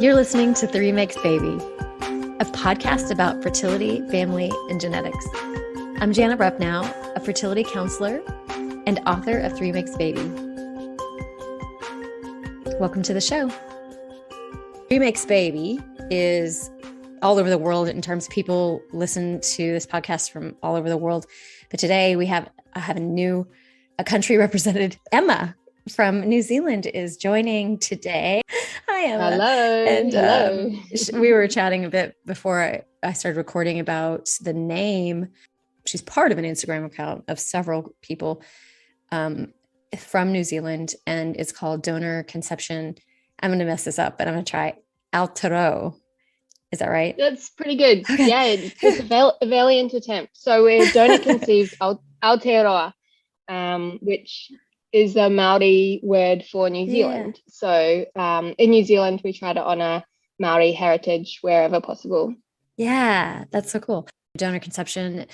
You're listening to Three Makes Baby, a podcast about fertility, family, and genetics. I'm Jana Repnow, a fertility counselor and author of Three Makes Baby. Welcome to the show. Three Makes Baby is all over the world in terms of people listen to this podcast from all over the world. But today I have a country represented. Emma from New Zealand is joining today. Hi, Emma. Hello. And we were chatting a bit before I started recording about the name. She's part of an Instagram account of several people from New Zealand, and it's called Donor Conception. I'm going to mess this up, but I'm going to try Aotearoa. Is that right? That's pretty good. Okay. Yeah, it's a valiant attempt. So we're donor conceived Aotearoa, which is the Maori word for New Zealand. So in New Zealand, we try to honor Maori heritage wherever possible. Yeah, that's so cool. Donor conception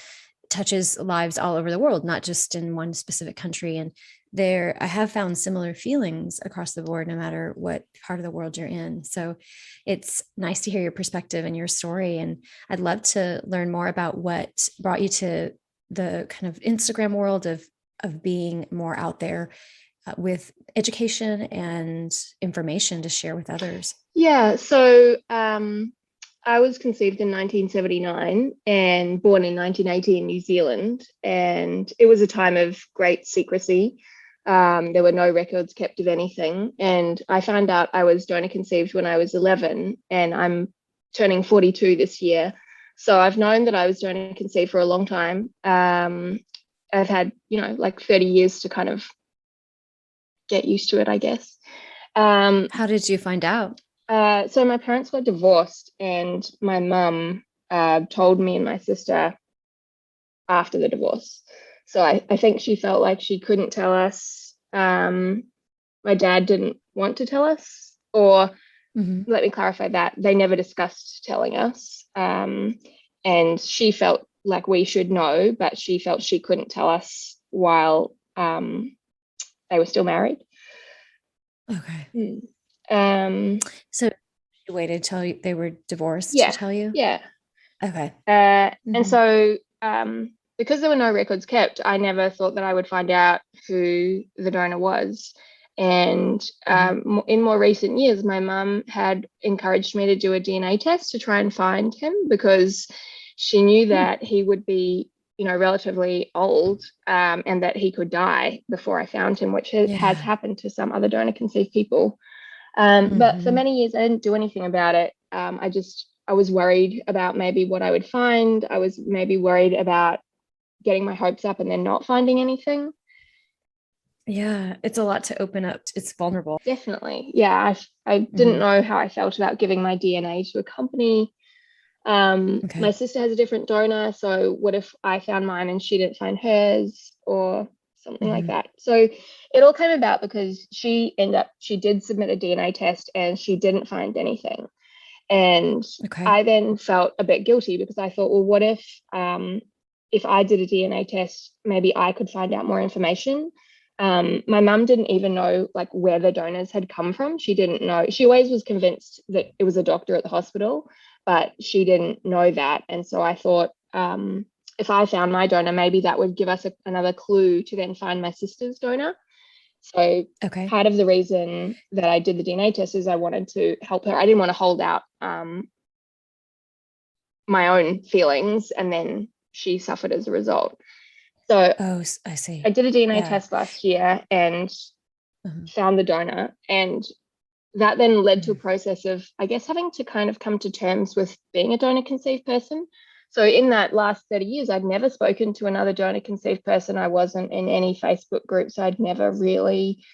touches lives all over the world, not just in one specific country. And I have found similar feelings across the board, no matter what part of the world you're in. So it's nice to hear your perspective and your story. And I'd love to learn more about what brought you to the kind of Instagram world of being more out there with education and information to share with others. Yeah, so I was conceived in 1979 and born in 1980 in New Zealand. And it was a time of great secrecy. There were no records kept of anything. And I found out I was donor conceived when I was 11, and I'm turning 42 this year. So I've known that I was donor conceived for a long time. I've had, like 30 years to kind of get used to it, I guess. How did you find out? So my parents were divorced, and my mum told me and my sister after the divorce. So I think she felt like she couldn't tell us. My dad didn't want to tell us, or let me clarify that. They never discussed telling us. And she felt like we should know, but she felt she couldn't tell us while they were still married. Okay. So you waited till they were divorced to tell you? Yeah. Okay. And so because there were no records kept, I never thought that I would find out who the donor was. And in more recent years, my mum had encouraged me to do a DNA test to try and find him, because she knew that he would be, relatively old, and that he could die before I found him, which has happened to some other donor conceived people. But for many years, I didn't do anything about it. I was worried about maybe what I would find. I was maybe worried about getting my hopes up and then not finding anything. Yeah, it's a lot to open up. It's vulnerable. Definitely. Yeah, I didn't know how I felt about giving my DNA to a company. My sister has a different donor, so what if I found mine and she didn't find hers, or something like that? So it all came about because she did submit a DNA test and she didn't find anything. And I then felt a bit guilty, because I thought, well, what if I did a DNA test, maybe I could find out more information. My mum didn't even know like where the donors had come from. She didn't know. She always was convinced that it was a doctor at the hospital, but she didn't know that. And so I thought, if I found my donor, maybe that would give us another clue to then find my sister's donor. So part of the reason that I did the DNA test is I wanted to help her. I didn't want to hold out my own feelings, and then she suffered as a result. So I see. I did a DNA test last year and found the donor, and that then led to a process of, I guess, having to kind of come to terms with being a donor conceived person. So in that last 30 years, I'd never spoken to another donor conceived person. I wasn't in any Facebook groups. I'd never really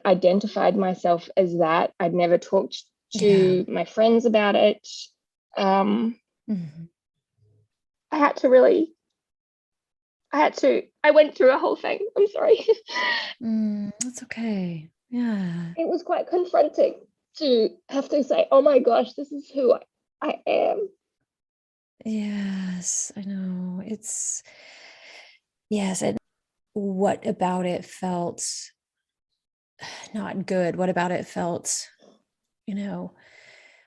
identified myself as that. I'd never talked to my friends about it. I went through a whole thing. I'm sorry. That's okay. Yeah. It was quite confronting to have to say, oh my gosh, this is who I am. Yes, I know. Yes. And what about it felt not good? What about it felt,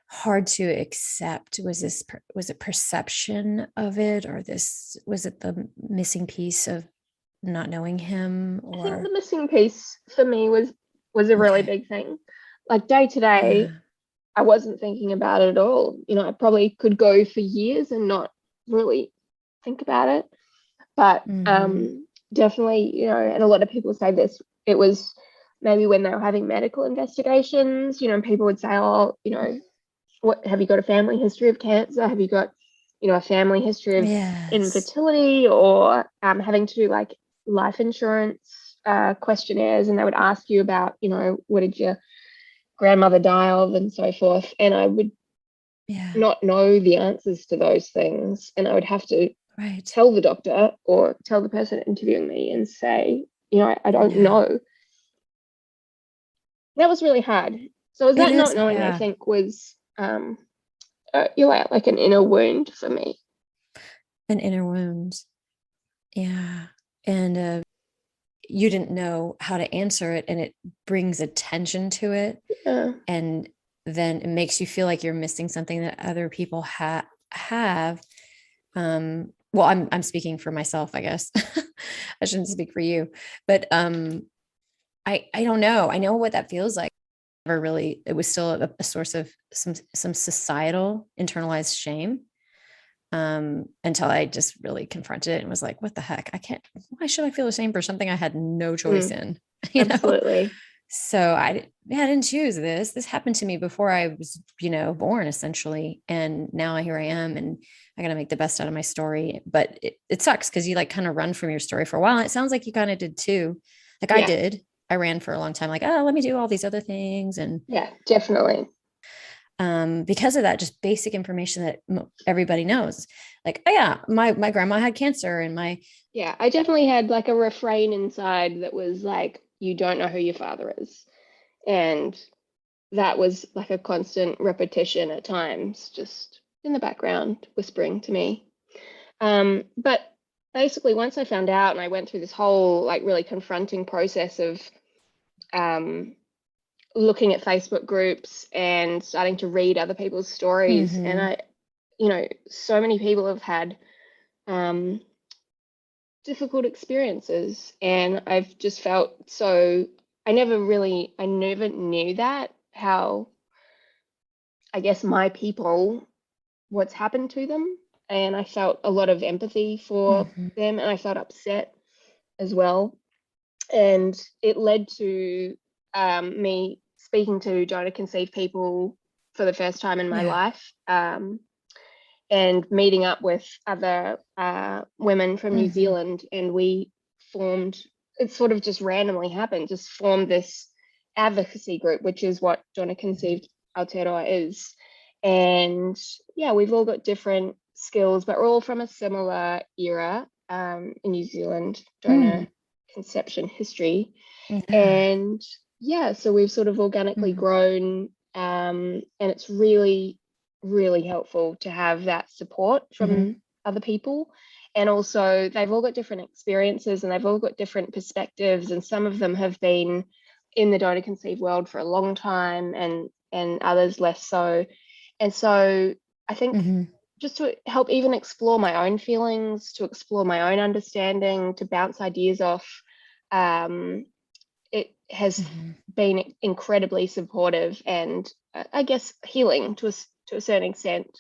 hard to accept? Was it perception of it, or was it the missing piece of not knowing him? I think the Or missing piece for me was a really okay. big thing. Like day to day, Yeah. I wasn't thinking about it at all. I probably could go for years and not really think about it. But Mm-hmm. definitely, and a lot of people say this, it was maybe when they were having medical investigations, people would say, oh, what have you got a family history of cancer? Have you got, a family history of Yes. infertility, or having to do like life insurance questionnaires, and they would ask you about, what did your grandmother die of and so forth. And I would Yeah. not know the answers to those things. And I would have to Right. tell the doctor or tell the person interviewing me and say, I don't Yeah. know. That was really hard. So was It that not is. knowing, I Yeah. think, was like an inner wound for me. An inner wound. Yeah. And you didn't know how to answer it, and it brings attention to it. Yeah. And then it makes you feel like you're missing something that other people have. Well, I'm speaking for myself, I guess. I shouldn't speak for you, but I don't know. I know what that feels like. Never really, it was still a source of some societal internalized shame, until I just really confronted it and was like, what the heck? I can't, why should I feel the same for something I had no choice in? You know? Absolutely. So I didn't choose this. This happened to me before I was, born essentially. And now here I am, and I got to make the best out of my story. But it sucks because you like kind of run from your story for a while. And it sounds like you kind of did too. Like I Yeah. did. I ran for a long time, like, oh, let me do all these other things. And Yeah, definitely. because of that, just basic information that everybody knows. Like, oh yeah, my grandma had cancer, and my Yeah, I definitely had like a refrain inside that was like, you don't know who your father is. And that was like a constant repetition at times, just in the background, whispering to me. But basically, once I found out and I went through this whole like really confronting process of um, looking at Facebook groups and starting to read other people's stories, and Mhm. so many people have had um, difficult experiences, and I've just felt so. I never knew that how I guess my people, what's happened to them. And I felt a lot of empathy for Mhm. them, and I felt upset as well. And it led to me speaking to donor conceived people for the first time in my Yeah. life, and meeting up with other women from New Mhm. Zealand. And we formed, it sort of just randomly happened, just formed this advocacy group, which is what donor conceived Aotearoa is. And yeah, we've all got different skills, but we're all from a similar era in New Zealand donor Mm. conception history. Yeah. And yeah, so we've sort of organically Mhm. grown, and it's really, really helpful to have that support Mhm. from other people. And also, they've all got different experiences and they've all got different perspectives, and some of them have been in the donor conceived world for a long time, and others less so. And so I think Mhm. just to help even explore my own feelings, to explore my own understanding, to bounce ideas off, um, it has Mhm. been incredibly supportive and I guess healing to a certain extent.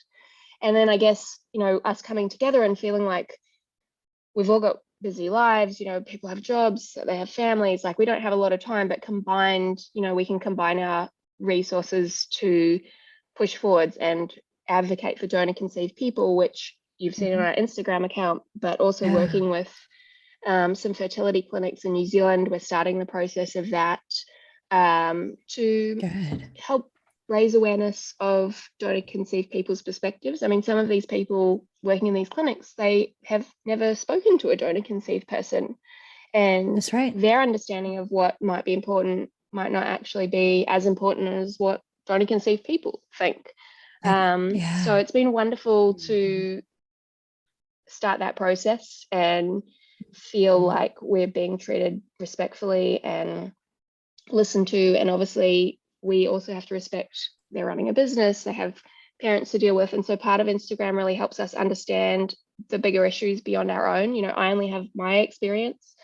And then I guess, us coming together and feeling like we've all got busy lives, people have jobs, they have families, like we don't have a lot of time, but combined, we can combine our resources to push forwards and advocate for donor conceived people, which you've seen on Mhm. our Instagram account, but also Yeah. working with some fertility clinics in New Zealand. We're starting the process of that, to Good. help raise awareness of donor conceived people's perspectives. I mean, some of these people working in these clinics, they have never spoken to a donor conceived person, and That's right. their understanding of what might be important might not actually be as important as what donor conceived people think. So Yeah. it's been wonderful Mhm. to start that process and feel Mhm. like we're being treated respectfully and listened to. And obviously, we also have to respect they're running a business, they have parents to deal with. And so part of Instagram really helps us understand the bigger issues beyond our own. You know, I only have my experience,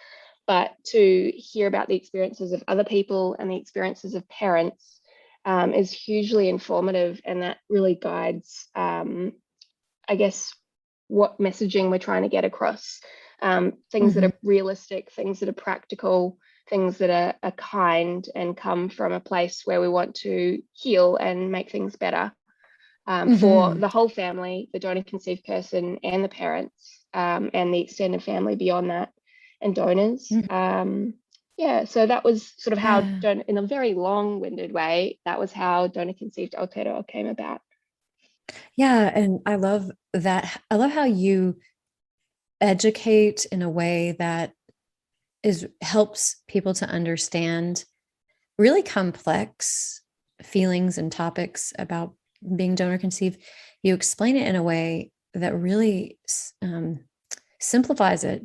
but to hear about the experiences of other people and the experiences of parents is hugely informative, and that really guides, I guess, what messaging we're trying to get across. Things that are realistic, things that are practical, things that are kind and come from a place where we want to heal and make things better for the whole family, the donor conceived person and the parents, and the extended family beyond that, and donors. Yeah, so that was sort of how, in a very long-winded way, that was how donor conceived Aotearoa came about. Yeah, and I love that. I love how you educate in a way that helps people to understand really complex feelings and topics about being donor conceived. You explain it in a way that really simplifies it,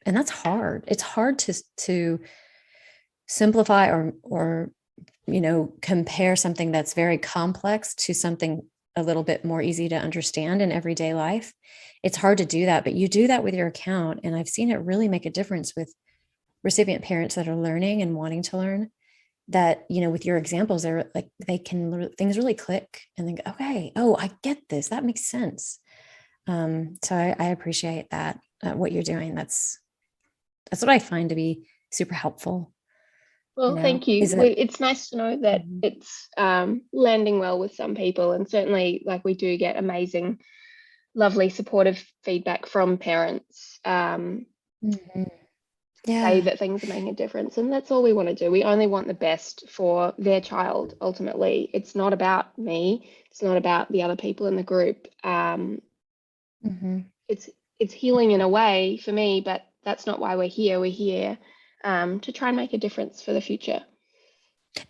and that's hard. It's hard to simplify or compare something that's very complex to something a little bit more easy to understand in everyday life. It's hard to do that, but you do that with your account, and I've seen it really make a difference with recipient parents that are learning and wanting to learn. That, with your examples, they're like, things really click and think, okay, oh, I get this. That makes sense. So I appreciate that, what you're doing. That's what I find to be super helpful. Well, thank you. It's nice to know that it's landing well with some people, and certainly, like, we do get amazing, lovely, supportive feedback from parents. Say that things are making a difference, and that's all we want to do. We only want the best for their child. Ultimately, it's not about me. It's not about the other people in the group. It's healing in a way for me, but that's not why we're here. We're here to try and make a difference for the future.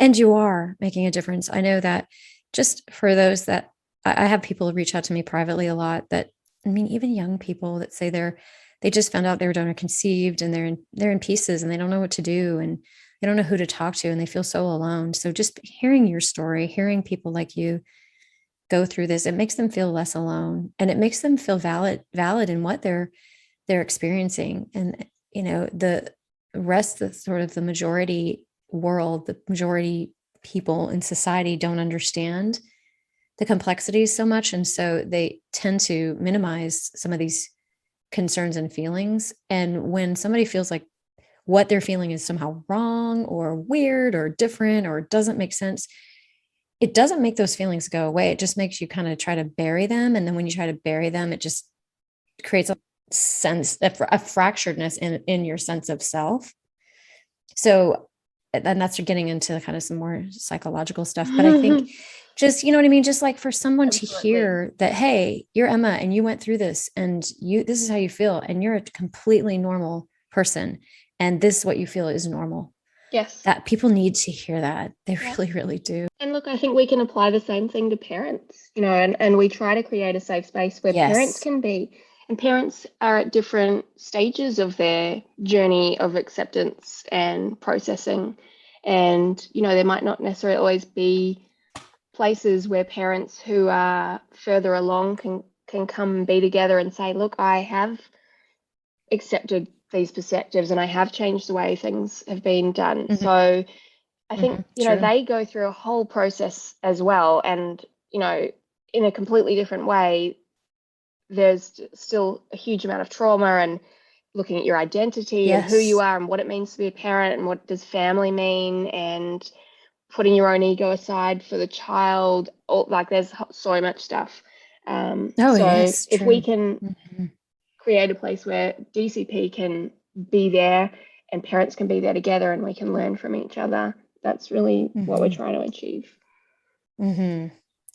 And you are making a difference. I know that, just for those that I have people reach out to me privately a lot, that, I mean, even young people that say they just found out they were donor conceived, and they're in pieces, and they don't know what to do, and they don't know who to talk to, and they feel so alone. So just hearing your story, hearing people like you go through this, it makes them feel less alone, and it makes them feel valid in what they're experiencing. And the rest of sort of the majority world, the majority people in society don't understand the complexities so much, and so they tend to minimize some of these concerns and feelings. And when somebody feels like what they're feeling is somehow wrong or weird or different or doesn't make sense, it doesn't make those feelings go away. It just makes you kind of try to bury them. And then when you try to bury them, it just creates a sense, a fracturedness in your sense of self. So, and that's getting into kind of some more psychological stuff. But I think just, you know what I mean? Just like for someone to hear that, hey, you're Emma and you went through this, and this is how you feel, and you're a completely normal person, and this is what you feel is normal. Yes. That people need to hear that. They really, really do. And look, I think we can apply the same thing to parents, and we try to create a safe space where parents can be. And parents are at different stages of their journey of acceptance and processing. And, there might not necessarily always be places where parents who are further along can come and be together and say, look, I have accepted these perspectives and I have changed the way things have been done. So I think, they go through a whole process as well. And, in a completely different way, there's still a huge amount of trauma, and looking at your identity and who you are and what it means to be a parent and what does family mean, and putting your own ego aside for the child. There's so much stuff. If we can create a place where DCP can be there and parents can be there together and we can learn from each other, that's really what we're trying to achieve.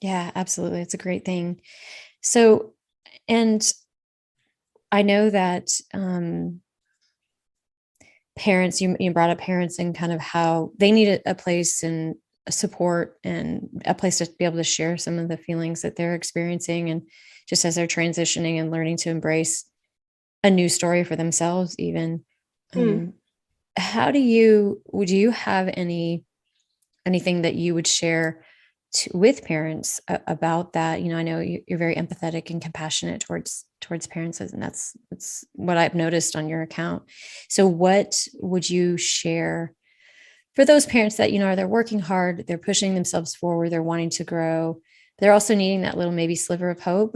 Yeah, absolutely. It's a great thing. So, and I know that parents, you brought up parents and kind of how they need a place and a support and a place to be able to share some of the feelings that they're experiencing, and just as they're transitioning and learning to embrace a new story for themselves even. Would you have anything that you would share with parents about that? I know you're very empathetic and compassionate towards parents, and that's what I've noticed on your account. So what would you share for those parents that, they're working hard, they're pushing themselves forward, they're wanting to grow, they're also needing that little maybe sliver of hope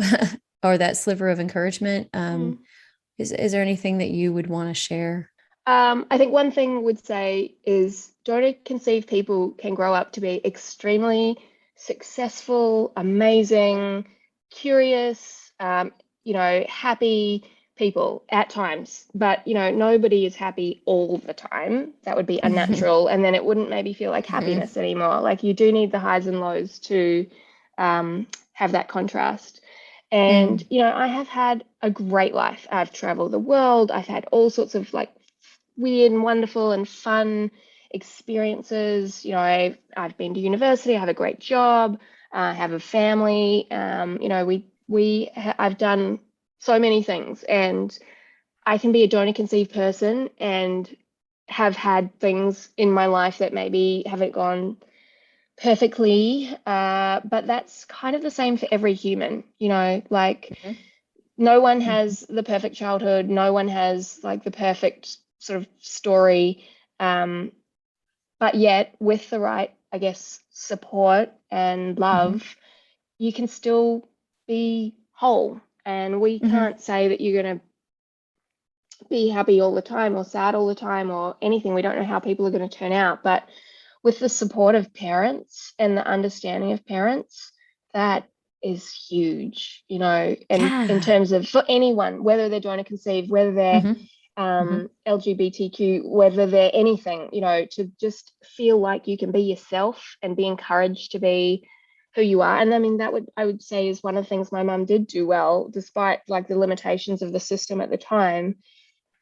or that sliver of encouragement? Is there anything that you would want to share? I think one thing I would say is donor conceived people can grow up to be extremely successful, amazing, curious, happy people at times. But, nobody is happy all the time. That would be unnatural. And then it wouldn't maybe feel like happiness anymore. Like you do need the highs and lows to have that contrast. And, I have had a great life. I've traveled the world. I've had all sorts of like weird and wonderful and fun experiences. I've been to university. I have a great job. I have a family. I've done so many things, and I can be a donor conceived person and have had things in my life that maybe haven't gone perfectly, but that's kind of the same for every human. Like no one has the perfect childhood. No one has like the perfect sort of story. But yet with the right, I guess, support and love, you can still be whole. And we can't say that you're going to be happy all the time or sad all the time or anything. We don't know how people are going to turn out. But with the support of parents and the understanding of parents, that is huge, and in terms of for anyone, whether they're donor conceived, whether they're LGBTQ, whether they're anything, to just feel like you can be yourself and be encouraged to be who you are. And I mean, I would say is one of the things my mum did do well, despite like the limitations of the system at the time.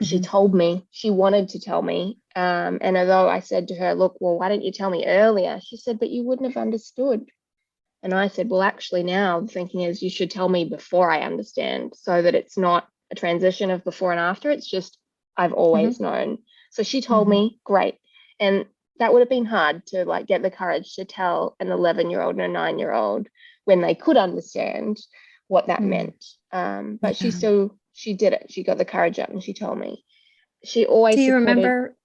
She told me, she wanted to tell me. And although I said to her, look, well, why didn't you tell me earlier? She said, but you wouldn't have understood. And I said, well, actually now the thinking is you should tell me before I understand, so that it's not a transition of before and after. It's just, I've always known. So she told me, great. And that would have been hard to like get the courage to tell an 11-year-old and a 9-year-old when they could understand what that meant. But she did it. She got the courage up and she told me. She always Do you remember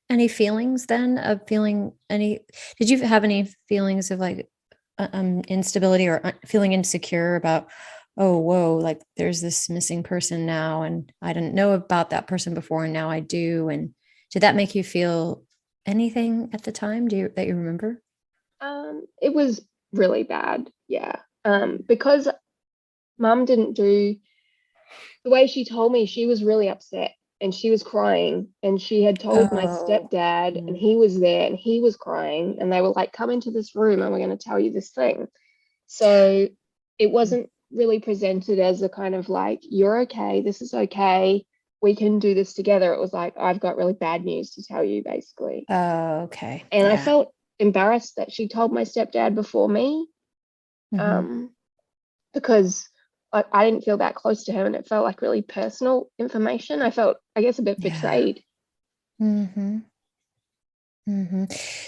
any feelings then of feeling did you have any feelings of like instability or feeling insecure about, oh, whoa, like there's this missing person now, and I didn't know about that person before, and now I do. And did that make you feel anything at the time that you remember? It was really bad. Yeah. Because mum didn't do the way she told me. She was really upset and she was crying, and she had told my stepdad and he was there and he was crying, and they were like, come into this room and we're going to tell you this thing. So it wasn't really presented as a kind of like, you're okay, this is okay, we can do this together. It was like, I've got really bad news to tell you, basically. Oh, okay. And I felt embarrassed that she told my stepdad before me, because I didn't feel that close to him, and it felt like really personal information. I felt, I guess, a bit betrayed.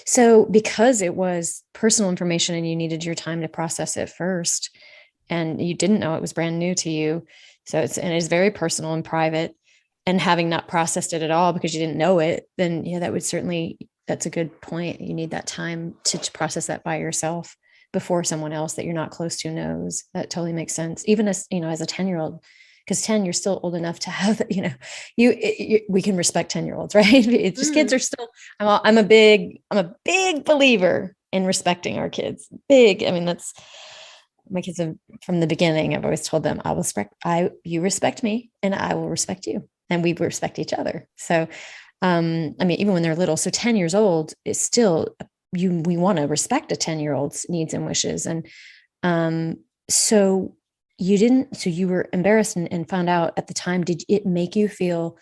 So because it was personal information and you needed your time to process it first, and you didn't know, it was brand new to you, so it is very personal and private, and having not processed it at all because you didn't know it, then that's a good point. You need that time to process that by yourself before someone else that you're not close to knows. That totally makes sense. Even as, as a 10-year-old, because 10, you're still old enough to have, we can respect 10-year-olds, right? It's just kids are still, I'm a big believer in respecting our kids. Big. I mean, that's my kids from the beginning. I've always told them, you respect me and I will respect you, and we respect each other. So, I mean, even when they're little, so 10 years old is still, we want to respect a 10-year-old's needs and wishes. And so you were embarrassed and found out at the time. Did it make you feel,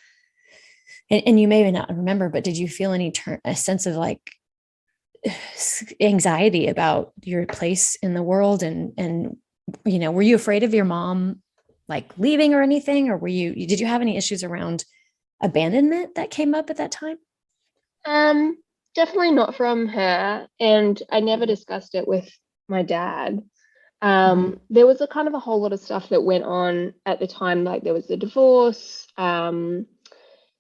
and you may not remember, but did you feel a sense of like anxiety about your place in the world? And were you afraid of your mom like leaving or anything? Or did you have any issues around abandonment that came up at that time? Definitely not from her, and I never discussed it with my dad. There was a kind of a whole lot of stuff that went on at the time. Like there was the divorce.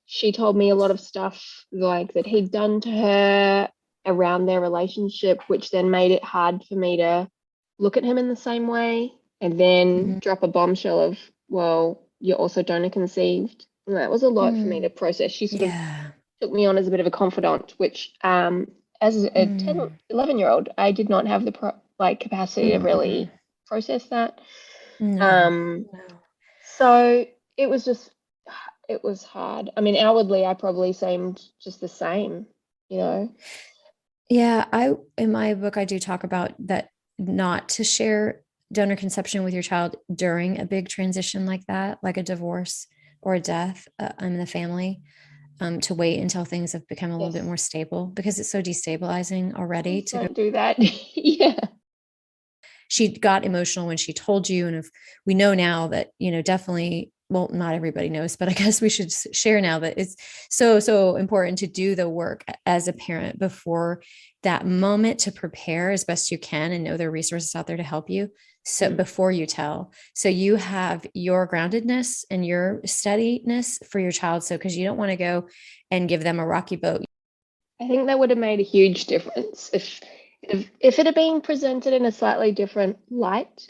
She told me a lot of stuff like that he'd done to her around their relationship, which then made it hard for me to look at him in the same way, and then drop a bombshell of, well, you're also donor conceived. And that was a lot for me to process. She sort of took me on as a bit of a confidant, which as a 10 or 11-year-old, I did not have the capacity to really process that. So it was hard. I mean, outwardly, I probably seemed just the same, you know? Yeah, in my book, I do talk about that, not to share donor conception with your child during a big transition like that, like a divorce or a death in the family, to wait until things have become a little bit more stable, because it's so destabilizing already. Don't do that. Yeah. She got emotional when she told you. And if we know now that, definitely, well, not everybody knows, but I guess we should share now that it's so important to do the work as a parent before that moment, to prepare as best you can and know there are resources out there to help you. So before you tell, so you have your groundedness and your steadiness for your child. So, because you don't want to go and give them a rocky boat. I think that would have made a huge difference if it had been presented in a slightly different light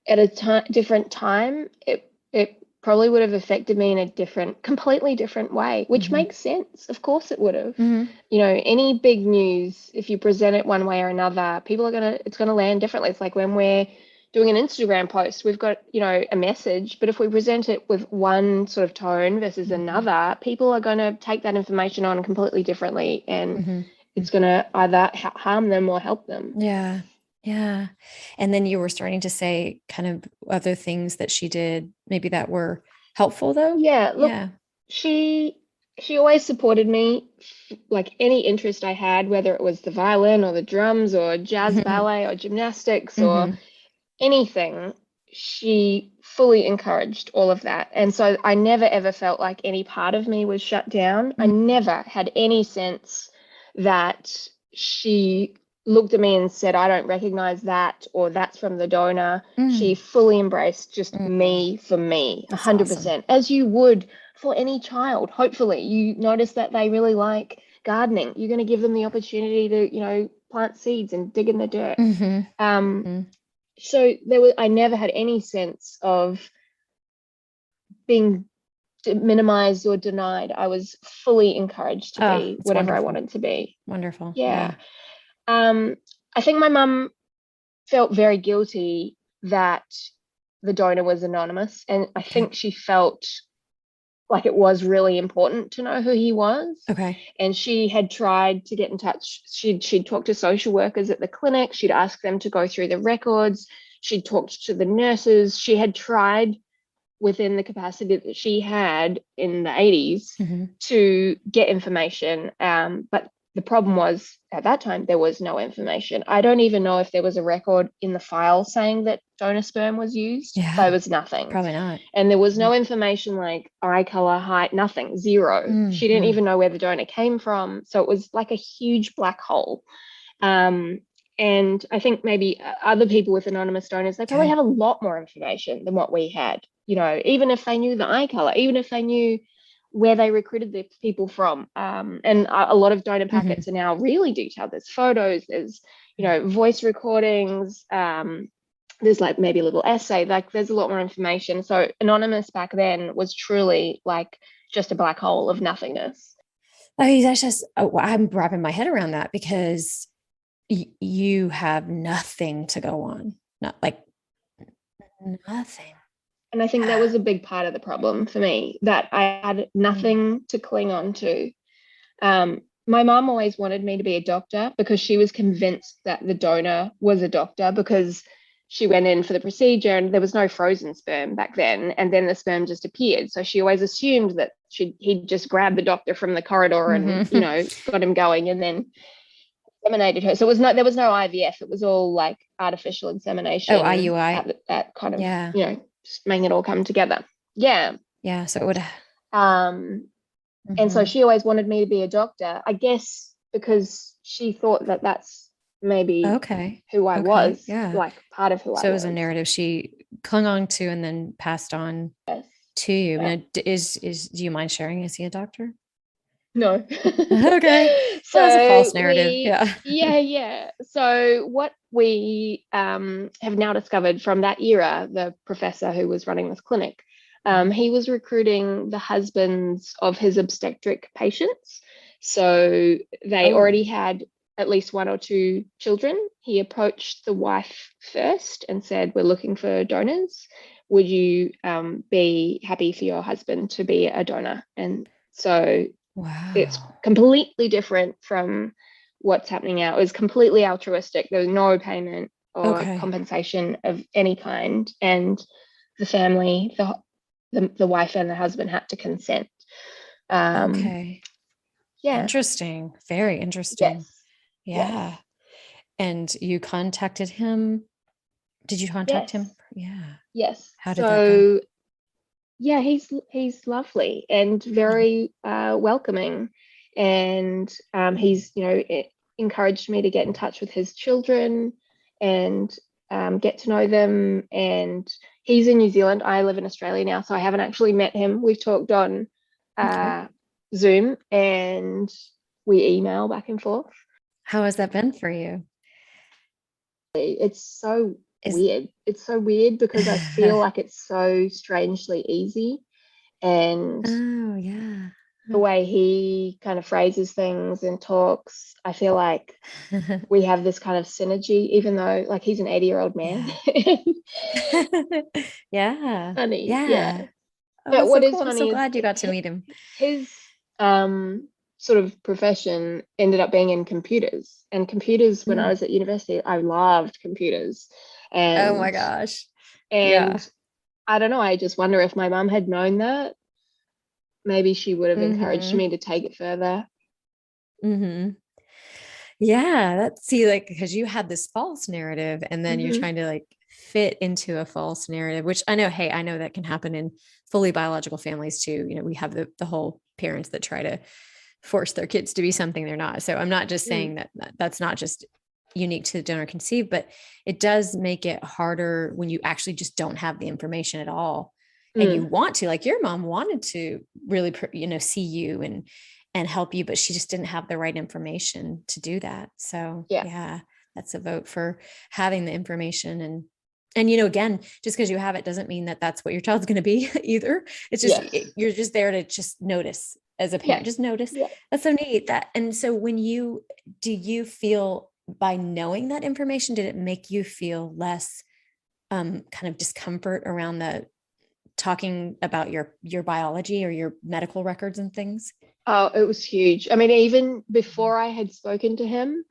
at a different time. It probably would have affected me in a completely different way, which makes sense. Of course it would have. Any big news, if you present it one way or another, it's gonna land differently. It's like when we're doing an Instagram post, we've got, a message, but if we present it with one sort of tone versus another, people are going to take that information on completely differently, and it's going to either harm them or help them. Yeah. Yeah. And then you were starting to say kind of other things that she did maybe that were helpful though. Yeah. Look, she always supported me, like any interest I had, whether it was the violin or the drums or jazz ballet or gymnastics or anything. She fully encouraged all of that. And so I never ever felt like any part of me was shut down. I never had any sense that she looked at me and said, I don't recognize that, or that's from the donor. She fully embraced just me for me, 100%, awesome. As you would for any child. Hopefully you notice that they really like gardening. You're going to give them the opportunity to, plant seeds and dig in the dirt. So I never had any sense of being minimized or denied. I was fully encouraged to be whatever wonderful. I wanted to be. Wonderful. Yeah. I think my mum felt very guilty that the donor was anonymous, and I think she felt like it was really important to know who he was. Okay. And she had tried to get in touch. She'd talked to social workers at the clinic. She'd asked them to go through the records. She'd talked to the nurses. She had tried within the capacity that she had in the 80s to get information. But the problem was, at that time, there was no information. I don't even know if there was a record in the file saying that donor sperm was used. Yeah, there was nothing. Probably not. And there was no information like eye color, height, nothing, zero. She didn't even know where the donor came from. So it was like a huge black hole. And I think maybe other people with anonymous donors, they probably have a lot more information than what we had. Even if they knew the eye color, even if they knew where they recruited the people from. And a lot of donor packets are now really detailed. There's photos, there's, voice recordings, there's like maybe a little essay, like there's a lot more information. So anonymous back then was truly like just a black hole of nothingness. I'm wrapping my head around that, because you have nothing to go on, not like nothing. And I think that was a big part of the problem for me, that I had nothing to cling on to. My mom always wanted me to be a doctor because she was convinced that the donor was a doctor, because she went in for the procedure and there was no frozen sperm back then. And then the sperm just appeared. So she always assumed that he'd just grabbed the doctor from the corridor and, got him going and then inseminated her. So there was no IVF. It was all like artificial insemination. IUI. That kind of, just making it all come together. Yeah. Yeah. So it would. And so she always wanted me to be a doctor, I guess, because she thought that that's maybe Okay. who I Okay. was, Yeah. like part of who I So it was a was. narrative she clung on to and then passed on Yes. to you. Yeah. Do you mind sharing? Is he a doctor? No. Okay. Well, that's a false So narrative. Yeah. yeah. So what we have now discovered from that era, the professor who was running this clinic, he was recruiting the husbands of his obstetric patients. So they Oh, already had at least one or two children. He approached the wife first and said, "We're looking for donors. Would you be happy for your husband to be a donor?" And so it's wow. completely different from what's happening now. It was completely altruistic. There was no payment or Okay. compensation of any kind, and the family, the wife and the husband had to consent. Um, Okay. yeah. Interesting. Very interesting. Yes. Yes. Yeah. And you contacted him. Did you contact Yes. him? Yeah. Yes. How did that go? So yeah, he's lovely and very welcoming, and he's encouraged me to get in touch with his children and get to know them. And he's in New Zealand. I live in Australia now, so I haven't actually met him. We've talked on Okay. Zoom and we email back and forth. How has that been for you? It's so Is weird. It's so weird because I feel like it's so strangely easy. And oh yeah. the way he kind of phrases things and talks, I feel like we have this kind of synergy, even though like he's an 80-year-old man. Yeah. Yeah. Funny, yeah. Yeah. Oh, But that's so what is cool. I'm so funny is glad you got to meet him. his sort of profession ended up being in computers. And computers, when I Mm. was at university, I loved computers. Oh my And gosh. Yeah. and I don't know, I just wonder if my mum had known that, maybe she would have encouraged Mm-hmm. me to take it further. Mm-hmm. Yeah, that's see, like, because you had this false narrative and then you're Mm-hmm. trying to like fit into a false narrative, which I know, hey, I know that can happen in fully biological families too. We have the whole parents that try to force their kids to be something they're not. So I'm not just Mm. saying that's not just unique to the donor conceived, but it does make it harder when you actually just don't have the information at all. And you Mm. want to, like your mom wanted to really, see you and help you, but she just didn't have the right information to do that. So Yeah. yeah, that's a vote for having the information. And again, just because you have it doesn't mean that that's what your child's going to be either. It's just Yes. you're just there to just notice as a Yeah. parent, just notice. Yeah. That's so neat. That and so do you feel by knowing that information, did it make you feel less kind of discomfort around the talking about your biology or your medical records and things? Oh, it was huge. I mean, even before I had spoken to him,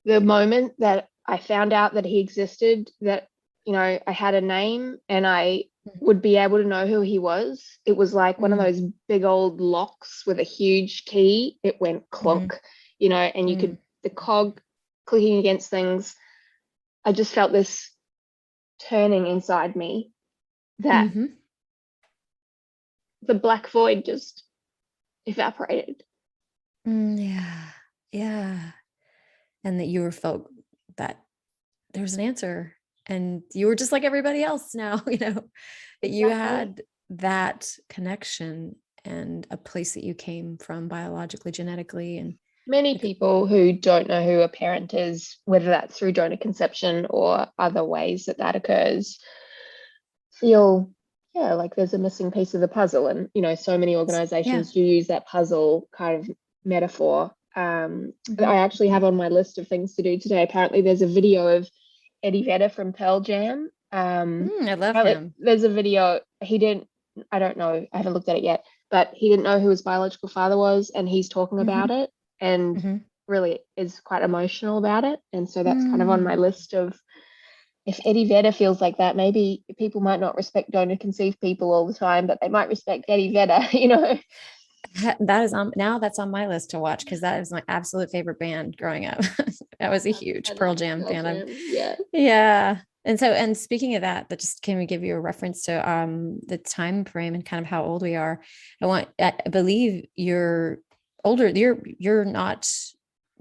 the moment that I found out that he existed, that, I had a name and I would be able to know who he was, it was like one of Mm, those big old locks with a huge key. It went mhm, clunk, and you could, mm, the cog clicking against things. I just felt this turning inside me, that mhm. the black void just evaporated. Yeah. Yeah. And that you were felt that there's an answer and you were just like everybody else now, that you Exactly. had that connection and a place that you came from biologically, genetically, and Many like, people who don't know who a parent is, whether that's through donor conception or other ways that occurs, feel, yeah, like there's a missing piece of the puzzle. And, so many yeah. organizations do use that puzzle kind of metaphor. Mhm. I actually have on my list of things to do today. Apparently, there's a video of Eddie Vedder from Pearl Jam. I love Apparently, him. there's a video. He didn't, I don't know, I haven't looked at it yet, but he didn't know who his biological father was, and he's talking about Mhm, it and mhm. really is quite emotional about it. And so that's kind of on my Mm. list of, if Eddie Vedder feels like that, maybe people might not respect donor conceived people all the time, but they might respect Eddie Vedder. That is on now. That's on my list to watch because that is my absolute favorite band growing up. That was a I huge Pearl love Jam fan. Belgium. Yeah. Yeah. And speaking of that just can we give you a reference to the time frame and kind of how old we are? I believe you're older. You're not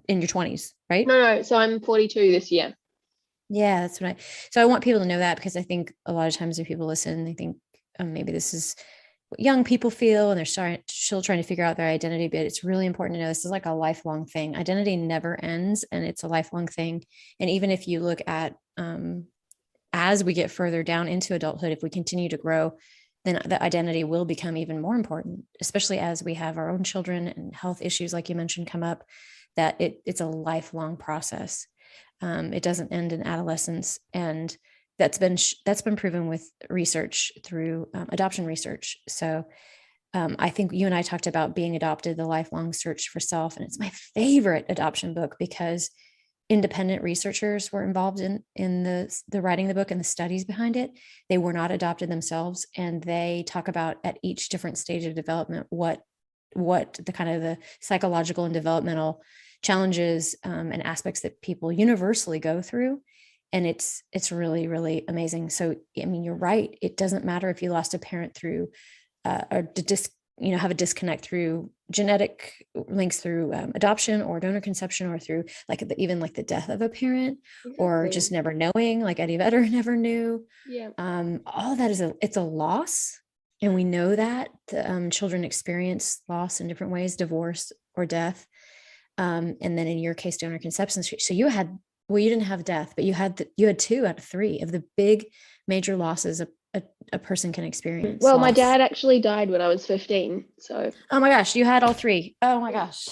in your 20s, right? No. So I'm 42 this year. Yeah, that's what so I want people to know that, because I think a lot of times when people listen, they think maybe this is what young people feel and they're still trying to figure out their identity, but it's really important to know this is like a lifelong thing. Identity never ends, and it's a lifelong thing. And even if you look at, as we get further down into adulthood, if we continue to grow, then the identity will become even more important, especially as we have our own children and health issues, like you mentioned, come up, that it's a lifelong process. It doesn't end in adolescence. And that's been proven with research through adoption research. So I think you and I talked about Being Adopted, the lifelong search for self. And it's my favorite adoption book because independent researchers were involved in the writing of the book and the studies behind it. They were not adopted themselves. And they talk about at each different stage of development, what the kind of the psychological and developmental challenges and aspects that people universally go through. And it's really, really amazing. So, I mean, you're right. It doesn't matter if you lost a parent through or have a disconnect through genetic links through adoption or donor conception, or through even the death of a parent. Exactly. Or just never knowing, like Eddie Vedder never knew. Yeah. All of that it's a loss. And we know that children experience loss in different ways, divorce or death. And then in your case, donor conception. So you didn't have death, but you had 2 out of 3 of the big major losses a person can experience. Well, my dad actually died when I was 15. So. Oh my gosh, you had all 3. Oh my gosh.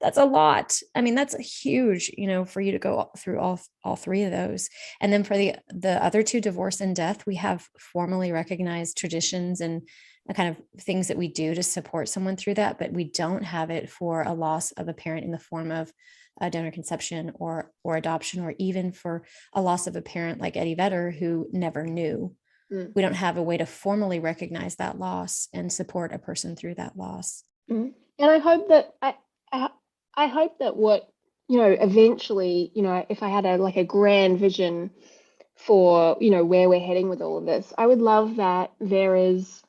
That's a lot. I mean, that's huge, for you to go through all 3 of those. And then for the other 2, divorce and death, we have formally recognized traditions and the kind of things that we do to support someone through that, but we don't have it for a loss of a parent in the form of donor conception or adoption, or even for a loss of a parent like Eddie Vedder, who never knew. We don't have a way to formally recognize that loss and support a person through that loss. And I hope that I hope that what, eventually, if I had a grand vision for, where we're heading with all of this, I would love that there is,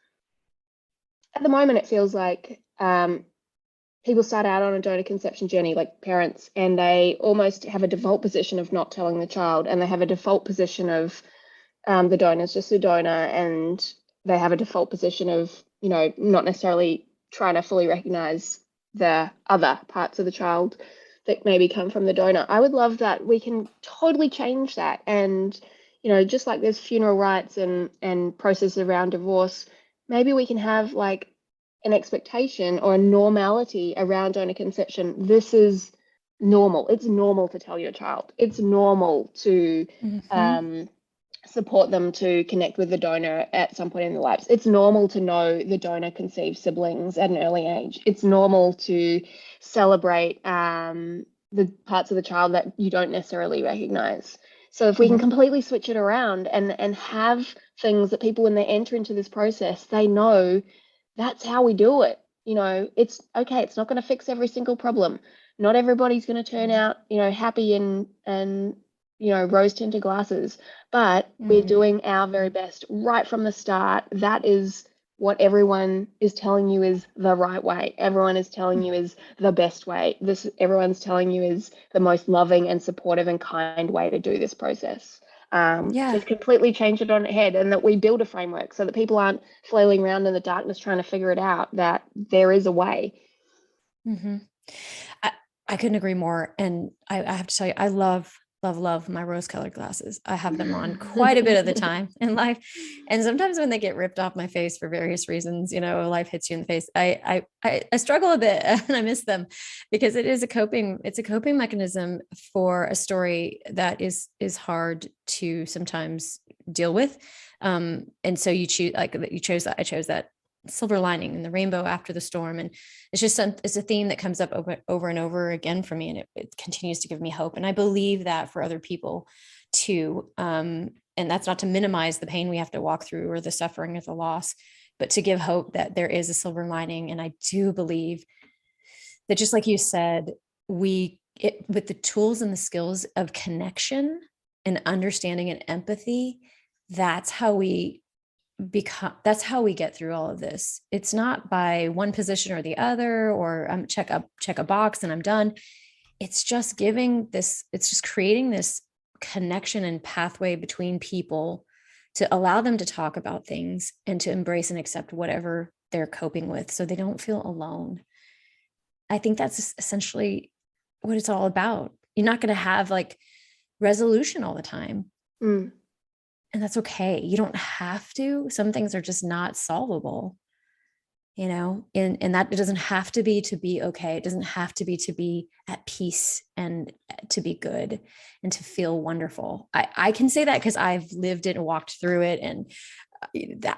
at the moment, it feels like people start out on a donor conception journey, like parents, and they almost have a default position of not telling the child, and they have a default position of the donor is just a donor, and they have a default position of, not necessarily trying to fully recognize the other parts of the child that maybe come from the donor. I would love that we can totally change that. And, just like there's funeral rites and processes around divorce, maybe we can have like an expectation or a normality around donor conception. This is normal. It's normal to tell your child. It's normal to support them to connect with the donor at some point in their lives. It's normal to know the donor conceived siblings at an early age. It's normal to celebrate the parts of the child that you don't necessarily recognize. So if we can completely switch it around and have things that people, when they enter into this process, they know that's how we do it. It's okay. It's not going to fix every single problem. Not everybody's going to turn out, happy and rose-tinted glasses, but we're doing our very best right from the start. That is what everyone is telling you is the right way. Everyone is telling you is the best way. Everyone's telling you is the most loving and supportive and kind way to do this process. To completely change it on its head, and that we build a framework so that people aren't flailing around in the darkness trying to figure it out, that there is a way. I couldn't agree more. And I have to tell you, I love my rose-colored glasses. I have them on quite a bit of the time in life. And sometimes when they get ripped off my face for various reasons, life hits you in the face, I struggle a bit and I miss them, because it's a coping mechanism for a story that is hard to sometimes deal with. And so I chose that silver lining and the rainbow after the storm. And it's a theme that comes up over and over again for me. And it continues to give me hope. And I believe that for other people too. And that's not to minimize the pain we have to walk through or the suffering of the loss, but to give hope that there is a silver lining. And I do believe that, just like you said, with the tools and the skills of connection and understanding and empathy, that's how we get through all of this. It's not by one position or the other, or check a box and I'm done. it's just giving this, it's just creating this connection and pathway between people to allow them to talk about things and to embrace and accept whatever they're coping with so they don't feel alone. I think that's essentially what it's all about. You're not going to have like resolution all the time. Mm. And that's okay. You don't have to. Some things are just not solvable, you know, and that it doesn't have to be okay. It doesn't have to be at peace and to be good and to feel wonderful. I can say that because I've lived it and walked through it, and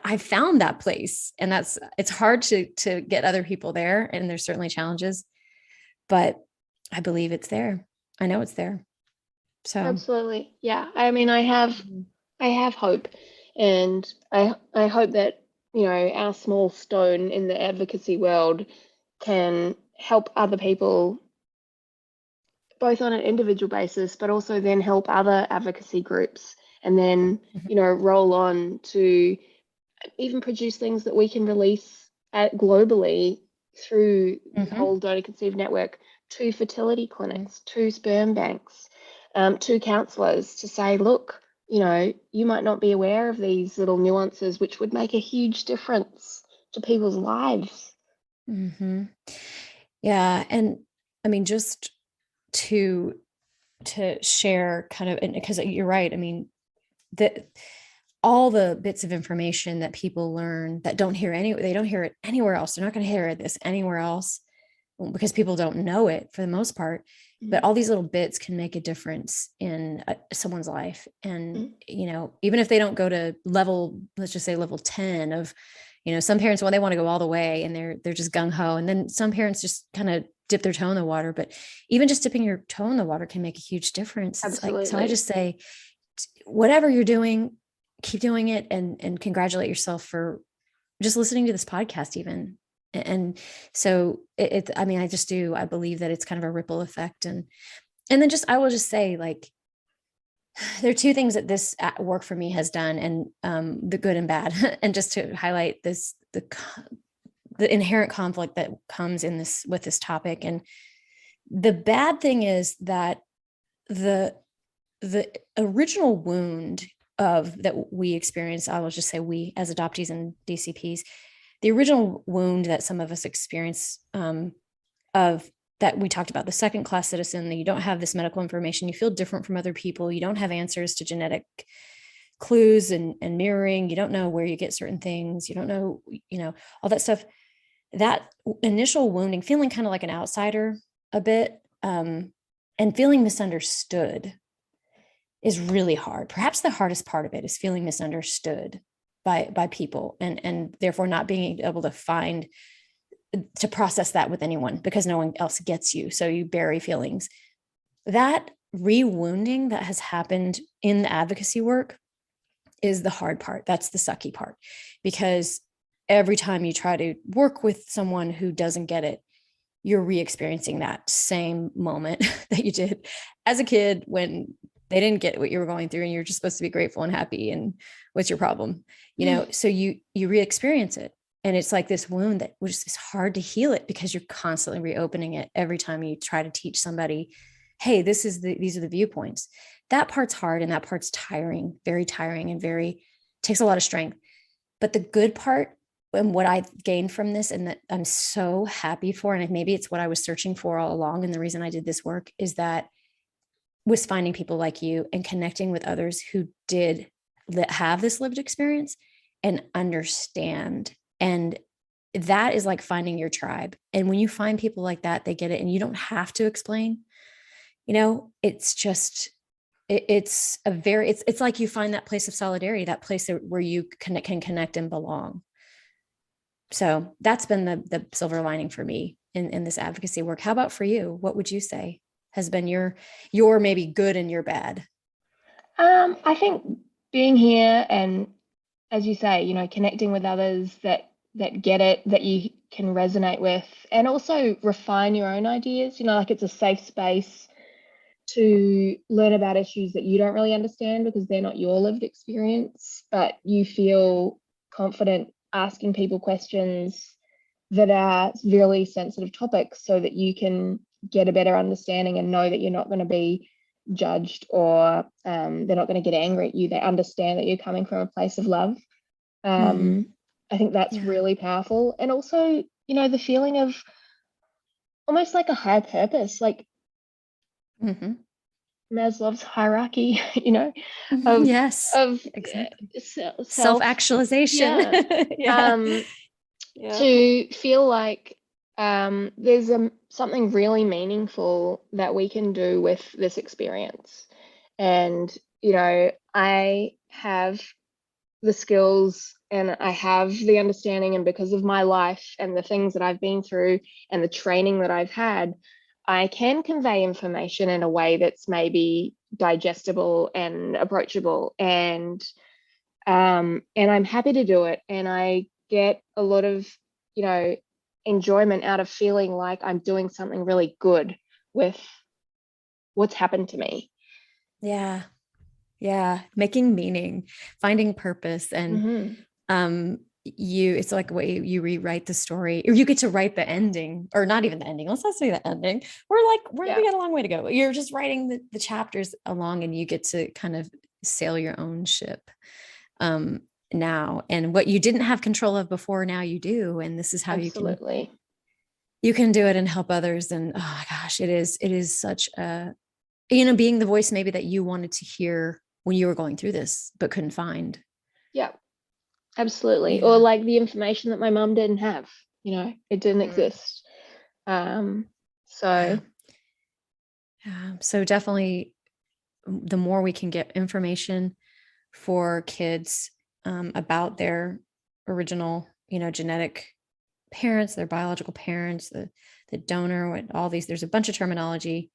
I've found that place. And it's hard to get other people there. And there's certainly challenges, but I believe it's there. I know it's there. So Absolutely. Yeah. I mean, I have hope, and I hope that, you know, our small stone in the advocacy world can help other people, both on an individual basis, but also then help other advocacy groups, and then, you know, roll on to even produce things that we can release globally through the whole donor conceived network, to fertility clinics, to sperm banks, to counsellors, to say, look, you know, you might not be aware of these little nuances, which would make a huge difference to people's lives. Yeah. And I mean, just to share kind of, because you're right. I mean, that all the bits of information that people learn that they don't hear it anywhere else. They're not going to hear this anywhere else because people don't know it for the most part. But all these little bits can make a difference in someone's life. And, you know, even if they don't go to level, let's just say level 10 of, you know, some parents, well, they want to go all the way and they're just gung ho. And then some parents just kind of dip their toe in the water, but even just dipping your toe in the water can make a huge difference. Absolutely. Like, so I just say, whatever you're doing, keep doing it, and congratulate yourself for just listening to this podcast even. And so I mean, I believe that it's kind of a ripple effect. And then I will just say, like, there are two things that this work for me has done, and the good and bad. And just to highlight this, the inherent conflict that comes in this with this topic. And the bad thing is that the original wound that we experience, I will just say we as adoptees and DCPs, the original wound that some of us experience of that we talked about, the second class citizen, that you don't have this medical information, you feel different from other people, you don't have answers to genetic clues and mirroring, you don't know where you get certain things, you don't know, you know, all that stuff. That initial wounding, feeling kind of like an outsider a bit, and feeling misunderstood is really hard. Perhaps the hardest part of it is feeling misunderstood by people, and therefore not being able to process that with anyone because no one else gets you. So you bury feelings. That re-wounding that has happened in the advocacy work is the hard part. That's the sucky part, because every time you try to work with someone who doesn't get it, you're re-experiencing that same moment that you did as a kid when they didn't get what you were going through, and you're just supposed to be grateful and happy. And what's your problem? You know, so you re-experience it. And it's like this wound that is hard to heal it because you're constantly reopening it every time you try to teach somebody, hey, these are the viewpoints. That part's hard, and that part's tiring, very tiring, and takes a lot of strength. But the good part, and what I gained from this, and that I'm so happy for, and maybe it's what I was searching for all along, and the reason I did this work, is that was finding people like you and connecting with others who did have this lived experience and understand. And that is like finding your tribe. And when you find people like that, they get it, and you don't have to explain. You know, it's just, it's like you find that place of solidarity, that place where you can connect and belong. So that's been the silver lining for me in this advocacy work. How about for you? What would you say has been your maybe good and your bad? I think being here and, as you say, you know, connecting with others that get it, that you can resonate with, and also refine your own ideas. You know, like, it's a safe space to learn about issues that you don't really understand because they're not your lived experience, but you feel confident asking people questions that are really sensitive topics so that you can get a better understanding and know that you're not going to be judged, or they're not going to get angry at you. They understand that you're coming from a place of love. I think that's really powerful. And also, you know, the feeling of almost like a higher purpose, like Maslow's hierarchy, you know, of exactly. Self-actualization. To feel like there's something really meaningful that we can do with this experience. And, you know, I have the skills and I have the understanding, and because of my life and the things that I've been through and the training that I've had, I can convey information in a way that's maybe digestible and approachable, and I'm happy to do it. And I get a lot of, you know, enjoyment out of feeling like I'm doing something really good with what's happened to me. Making meaning, finding purpose, and it's like way you rewrite the story, or you get to write the ending, or not even the ending. Let's not say the ending. We got a long way to go. You're just writing the chapters along, and you get to kind of sail your own ship now. And what you didn't have control of before, now you do. And this is how you can do it and help others. And oh my gosh, it is such a, you know, being the voice maybe that you wanted to hear when you were going through this, but couldn't find. Yeah, absolutely. Or like the information that my mom didn't have, you know, it didn't exist. So definitely the more we can get information for kids about their original, you know, genetic parents, their biological parents, the donor, all these, there's a bunch of terminology,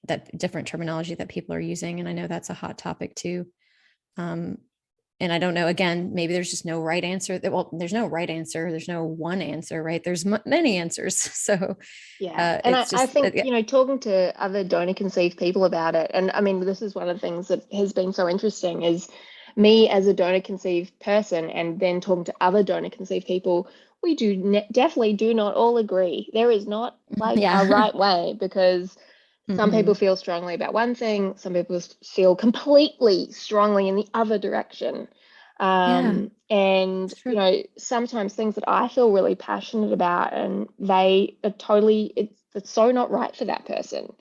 that different terminology that people are using. And I know that's a hot topic too. And I don't know, again, maybe there's just no right answer. Well, there's no right answer. There's no one answer, right? There's many answers. So and I think, you know, talking to other donor conceived people about it. And I mean, this is one of the things that has been so interesting, is me as a donor conceived person, and then talking to other donor conceived people. We definitely do not all agree. There is not like a right way, because some people feel strongly about one thing, some people feel completely strongly in the other direction. And, you know, sometimes things that I feel really passionate about, and they are totally, it's so not right for that person.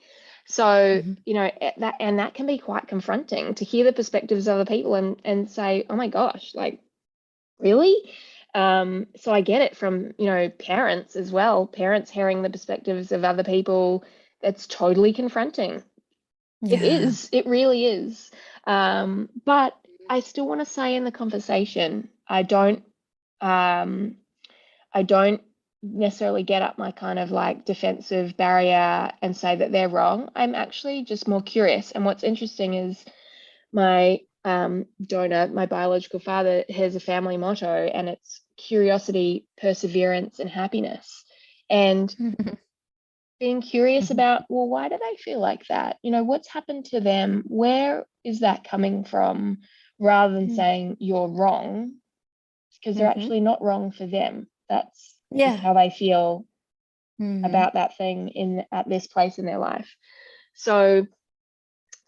So, you know, that can be quite confronting to hear the perspectives of other people and say, oh my gosh, like, really? So I get it from, you know, parents as well. Parents hearing the perspectives of other people, that's totally confronting. It really is. But I still want to say in the conversation, I don't necessarily get up my kind of like defensive barrier and say that they're wrong. I'm actually just more curious. And what's interesting is my donor, my biological father, has a family motto, and it's curiosity, perseverance, and happiness. And being curious about, well, why do they feel like that? You know, what's happened to them? Where is that coming from? Rather than saying you're wrong, because they're actually not wrong for them. That's just how they feel about that thing at this place in their life. So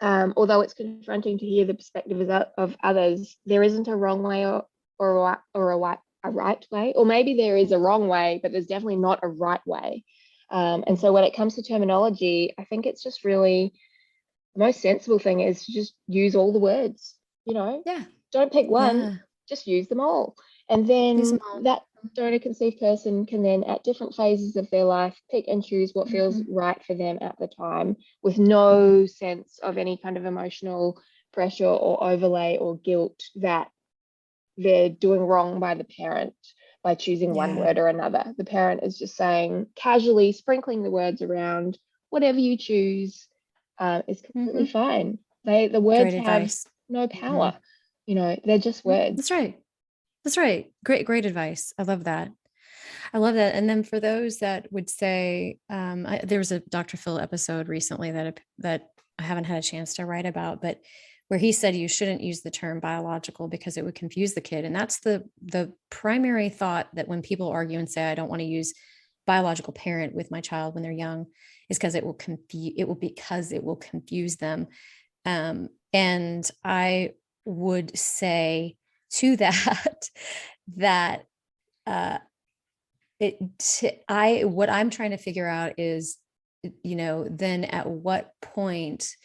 although it's confronting to hear the perspective of others, there isn't a wrong way or a right way, or maybe there is a wrong way, but there's definitely not a right way. And so when it comes to terminology, I think it's just really the most sensible thing is to just use all the words, you know, don't pick one, just use them all. And then that donor conceived person can then at different phases of their life pick and choose what feels right for them at the time, with no sense of any kind of emotional pressure or overlay or guilt that they're doing wrong by the parent by choosing one word or another. The parent is just saying, casually sprinkling the words around, whatever you choose is completely fine. The words have no power. You know, they're just words. That's right. Great advice. I love that. And then for those that would say, there was a Dr. Phil episode recently that I haven't had a chance to write about, but where he said you shouldn't use the term biological because it would confuse the kid. And that's the primary thought, that when people argue and say, I don't want to use biological parent with my child when they're young is because it will confuse them. And I would say to that, that what I'm trying to figure out is, then at what point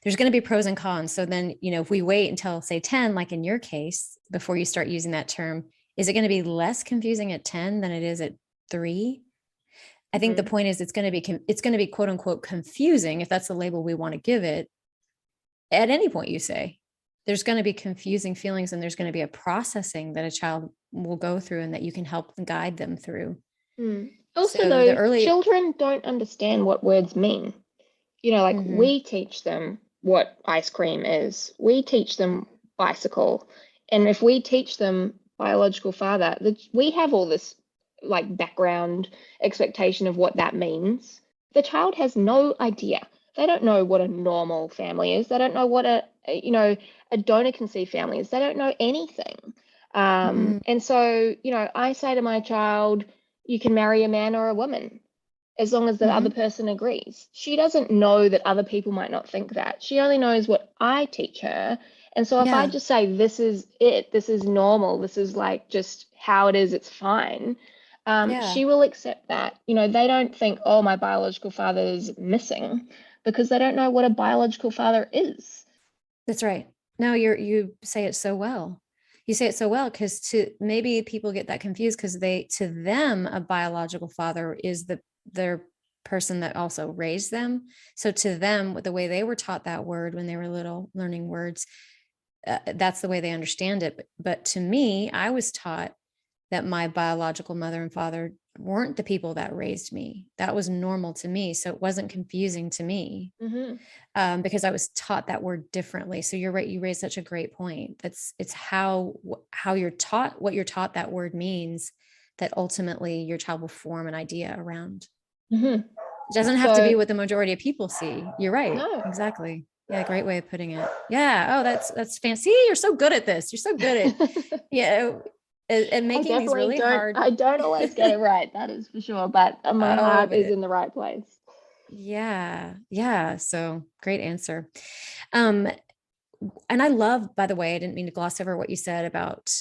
there's going to be pros and cons. So then, if we wait until say 10, like in your case, before you start using that term, is it going to be less confusing at 10 than it is at 3? I think the point is it's going to be quote unquote confusing, if that's the label we want to give it. At any point, you say there's going to be confusing feelings, and there's going to be a processing that a child will go through, and that you can help guide them through. Also, so though, children don't understand what words mean. Like we teach them what ice cream is. We teach them bicycle. And if we teach them biological father, we have all this like background expectation of what that means. The child has no idea. They don't know what a normal family is. They don't know what a donor conceived family is. They don't know anything. And so, I say to my child, you can marry a man or a woman as long as the other person agrees. She doesn't know that other people might not think that. She only knows what I teach her. And so if I just say, this is it, this is normal, this is like just how it is, it's fine, she will accept that. They don't think, oh, my biological father is missing, because they don't know what a biological father is. That's right. No, you say it so well. You say it so well, because maybe people get that confused, because to them, a biological father is their person that also raised them. So to them, the way they were taught that word when they were little, learning words, that's the way they understand it. But to me, I was taught that my biological mother and father weren't the people that raised me. That was normal to me. So it wasn't confusing to me, because I was taught that word differently. So you're right. You raised such a great point. It's how you're taught, what you're taught that word means, that ultimately your child will form an idea around. It doesn't have to be what the majority of people see. You're right. No. Exactly. Yeah. Great way of putting it. Yeah. Oh, that's fancy. You're so good at this. You're so good at, and making these really hard. I don't always get it right. That is for sure. But my heart is in the right place. Yeah. Yeah. So great answer. And I love, by the way, I didn't mean to gloss over what you said about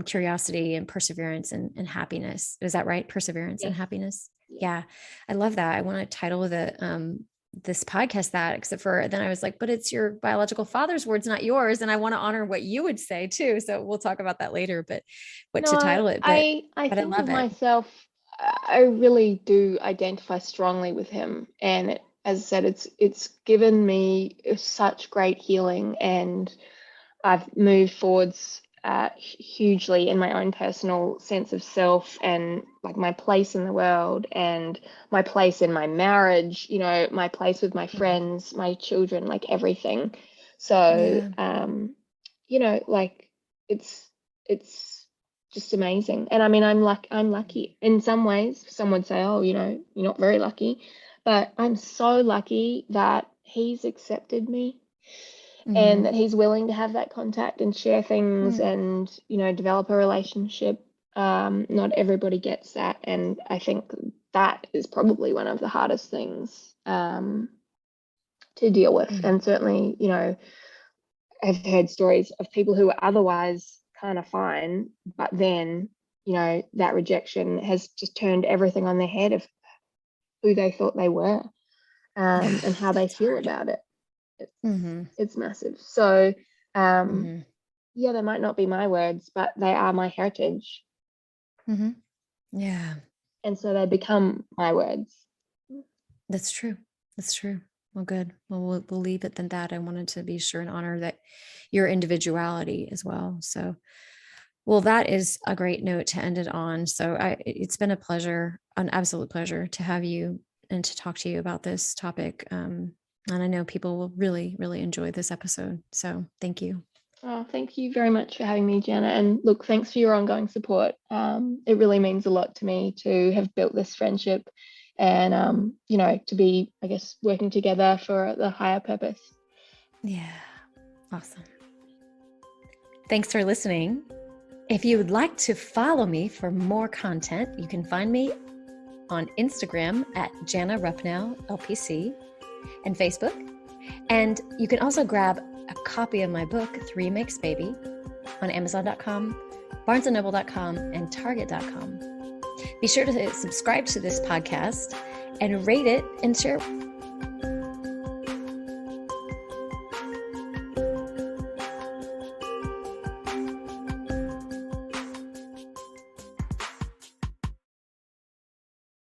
curiosity and perseverance and happiness. Is that right? Perseverance and happiness. Yeah. I love that. I want to title this podcast that, except for then I was like, but it's your biological father's words, not yours. And I want to honor what you would say too. So we'll talk about that later, but to title it. But I think of myself, I really do identify strongly with him. And as I said, it's given me such great healing, and I've moved forwards hugely in my own personal sense of self, and like my place in the world, and my place in my marriage, my place with my friends, my children, like everything. So, like it's just amazing. And I mean, I'm lucky in some ways. Some would say, oh, you're not very lucky, but I'm so lucky that he's accepted me. And that he's willing to have that contact and share things and, develop a relationship. Not everybody gets that. And I think that is probably one of the hardest things to deal with. And certainly, I've heard stories of people who are otherwise kind of fine, but then, that rejection has just turned everything on their head of who they thought they were, and how they feel about it. It's massive. So, they might not be my words, but they are my heritage. Yeah. And so they become my words. That's true. That's true. Well, good. Well, we'll leave it then that. I wanted to be sure and honor that your individuality as well. So, well, that is a great note to end it on. So it's been a pleasure, an absolute pleasure to have you and to talk to you about this topic. And I know people will really, really enjoy this episode. So thank you. Oh, thank you very much for having me, Jana. And look, thanks for your ongoing support. It really means a lot to me to have built this friendship and, to be, I guess, working together for the higher purpose. Yeah. Awesome. Thanks for listening. If you would like to follow me for more content, you can find me on Instagram at Jana Rupnow, LPC, and Facebook. And you can also grab a copy of my book, 3 Makes Baby, on Amazon.com, BarnesandNoble.com, and Target.com. Be sure to subscribe to this podcast and rate it and share it